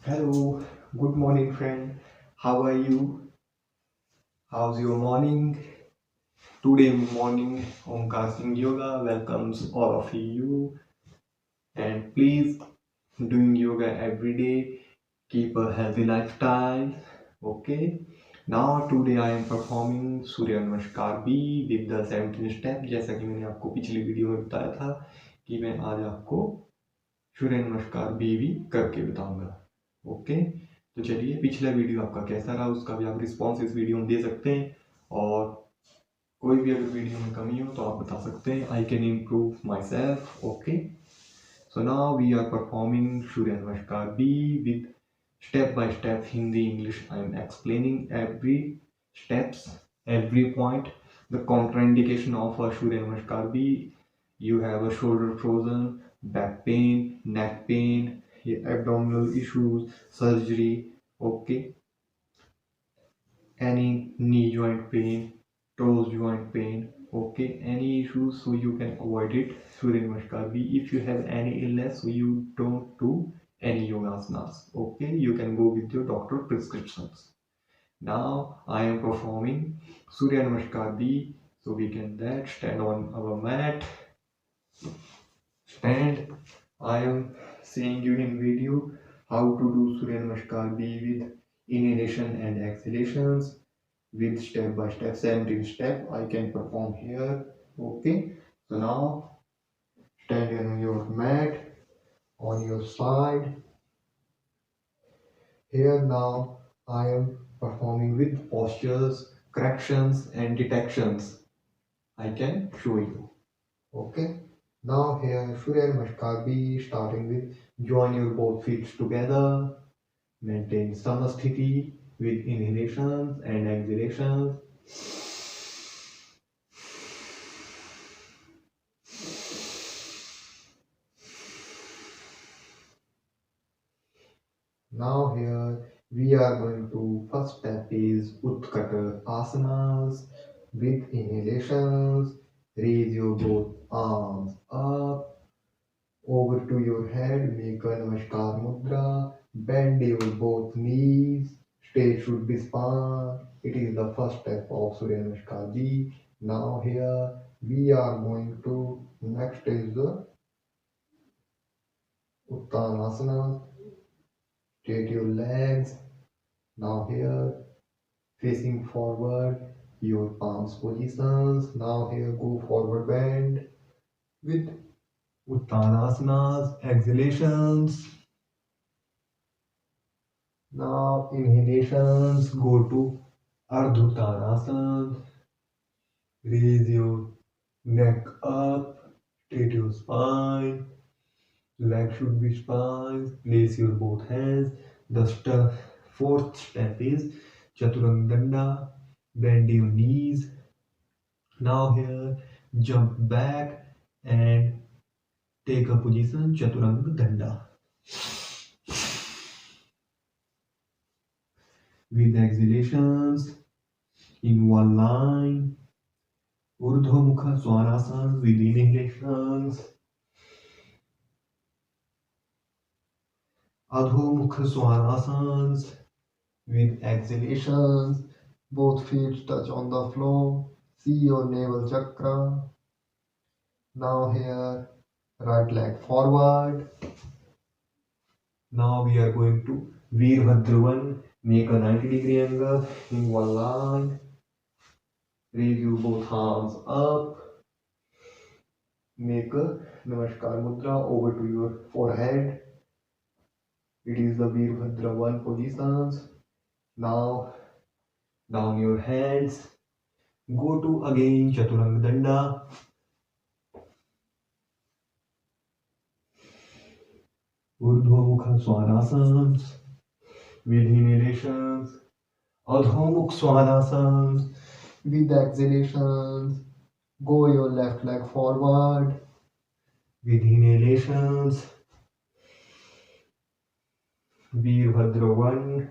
Hello, good morning, friend. How are you? How's your morning? Today morning, Onkar Singh Yoga welcomes all of you. And please, doing yoga every day, keep a healthy lifestyle. Okay. Now today I am performing Surya Namaskar B with the 17 step. जैसा कि मैंने आपको पिछली video में बताया था कि मैं आज आपको सूर्य नमस्कार बी भी करके बताऊंगा। ओके, तो चलिए पिछला वीडियो आपका कैसा रहा उसका भी आप रिस्पॉन्स इस वीडियो में दे सकते हैं, और कोई भी अगर वीडियो में कमी हो तो आप बता सकते हैं। I can improve myself. Okay, so now we are performing Surya namaskar be with step by step Hindi English. I am explaining every steps, every point. The contraindication of a Surya Namaskar B: you have a shoulder frozen, back pain, neck pain, abdominal issues, surgery. Okay, any knee joint pain, toes joint pain. Okay, any issues, so you can avoid it. Surya Namaskar B. If you have any illness, so you don't do any yoga asanas. Okay, you can go with your doctor prescriptions. Now I am performing Surya Namaskar B, so we can that stand on our mat. And I am seeing you in video how to do Surya Namaskar B with inhalation and exhalations with step by step 17 step. I can perform here. Okay, so now stand on your mat on your side. Here now I am performing with postures, corrections and detections. I can show you. Okay. Now here Surya Namaskar B, starting with join your both feet together, maintain samasthiti with inhalations and exhalations. Now here we are going to first step is Utkata asanas with inhalations. Raise your both arms up over to your head, make a Namaskar Mudra, bend your both knees, stay should be span. It is the first step of Surya Namaskar B. Now here we are going to next is the Uttanasana. Straight your legs. Now here facing forward, your palms positions. Now here go forward bend with Uttanasanas, exhalations. Now inhalations, go to Ardhutanasana. Raise your neck up, straight your spine. Leg should be spine. Place your both hands. The fourth step is Chaturanga Danda. Bend your knees. Now here jump back and take a position Chaturanga Danda. With exhalations in one line. Urdhva Mukha Swanasana with inhalations. Adho Mukha Swanasana with exhalations. Both feet touch on the floor. See your navel chakra. Now here, right leg forward. Now we are going to Veerbhadravan. Make a 90-degree angle in one line. Raise your both arms up. Make a Namaskar Mudra over to your forehead. It is the Veerbhadravan positions. Now down your hands. Go to again Chaturanga Danda. Urdhva Mukha Swanasana with inhalations. Adho Mukha Swanasana with exhalations. Go your left leg forward with inhalations. Veerbhadravan.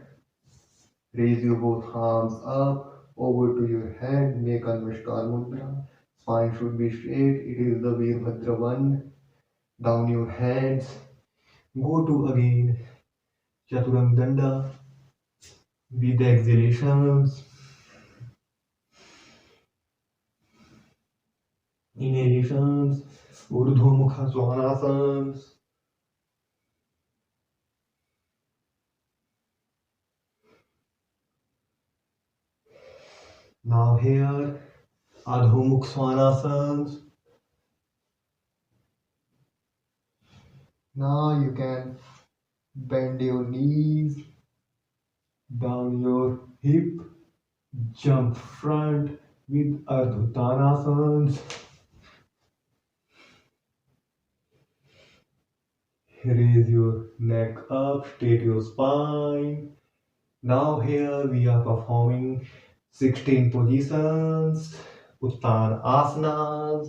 Raise your both arms up over to your head. Make a Namaskar Mudra. Spine should be straight. It is the Veerbhadravan. Down your hands. Go to again Chaturanga Danda with exhalations, inhalations, Urdhva Mukha Svanasans. Now here, Adho Svanasans. Now you can bend your knees, down your hip, jump front with Ardhutanasans. Raise your neck up, straight your spine. Now here we are performing 16 positions, Uttan asanas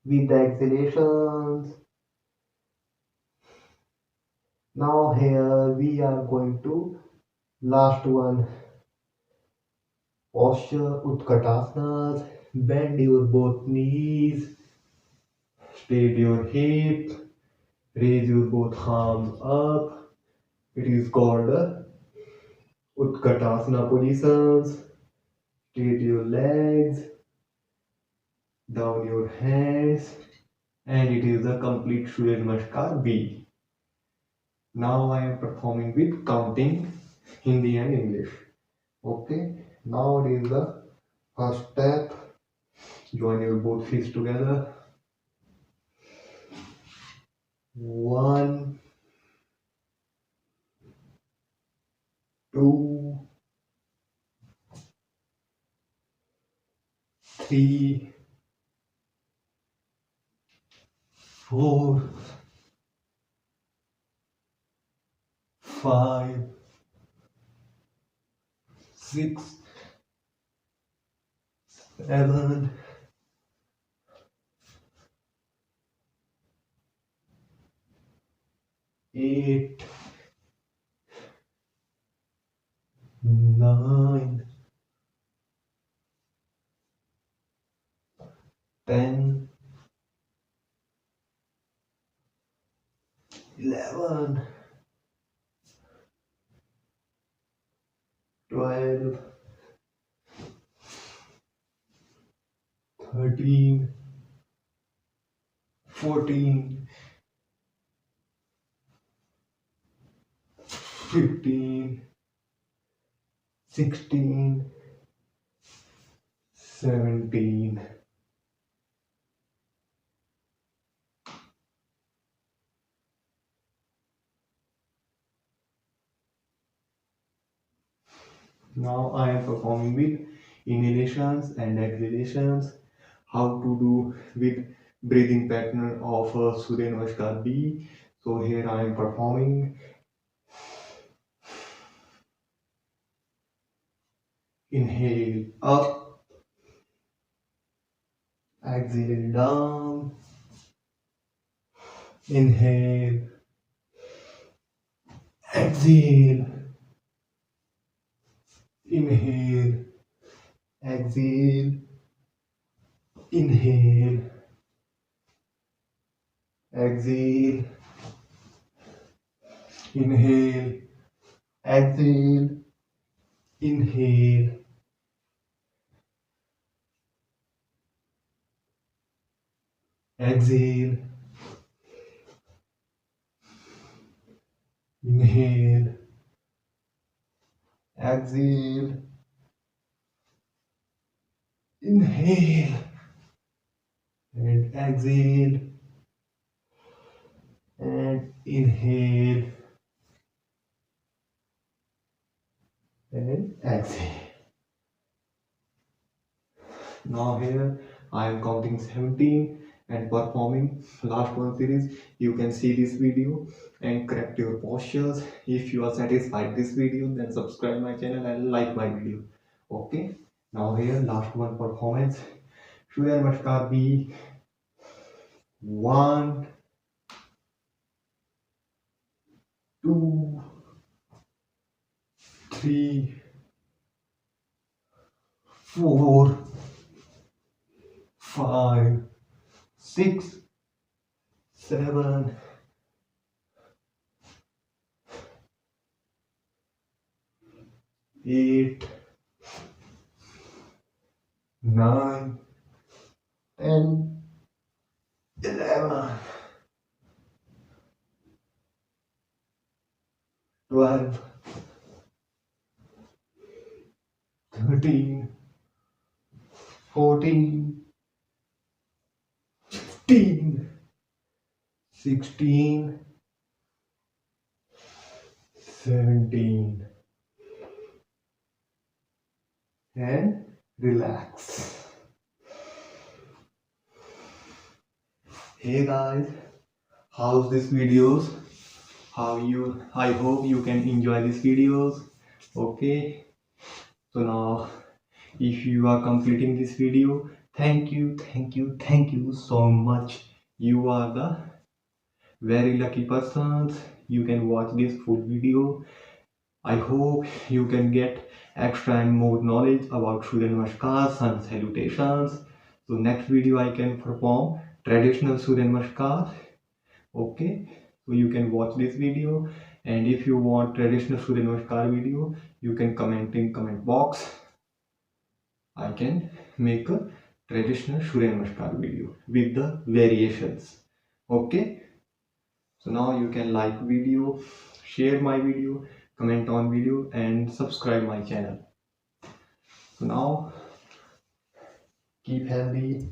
with the exhalations. Now here we are going to last one posture, Utkatasana. Bend your both knees, straight your hip, raise your both arms up. It is called Utkatasana positions. Straight your legs, down your hands, and it is a complete Surya Namaskar B. Now I am performing with counting Hindi and English. Okay, now it is the first step. Join your both feet together. 1, 2, 3, 4, 5, 6, 7, 8, 9, 10, 11, 12, 13, 14, 15, 16, 17. Now I am performing with inhalations and exhalations. How to do with breathing pattern of Surya Namaskar B. So here I am performing. Inhale up, exhale down. Inhale, exhale, inhale, exhale, inhale, exhale, inhale, exhale, inhale, exhale, inhale, exhale, inhale, and exhale, and inhale, and exhale. Now here I am counting 17 and performing last one series. You can see this video and correct your postures. If you are satisfied this video, then subscribe my channel and like my video. Okay. Now here last one performance. Surya Namaskar B. 1, 2, 3, 4, 5, 6, 7, 8, 9, 10, 11, 12, 13, 14, 15, 16, 17, and relax. Hey guys, how's this videos? How you? I hope you can enjoy these videos. Okay, so now if you are completing this video, thank you so much. You are the very lucky persons. You can watch this full video. I hope you can get extra and more knowledge about Surya Namaskar, Sun Salutations. So next video I can perform traditional Surya Namaskar. Okay, so you can watch this video, and if you want traditional Surya Namaskar video, you can comment in comment box. I can make a traditional Surya Namaskar video with the variations. Okay, so now you can like video, share my video, comment on video, and subscribe my channel. So now keep healthy,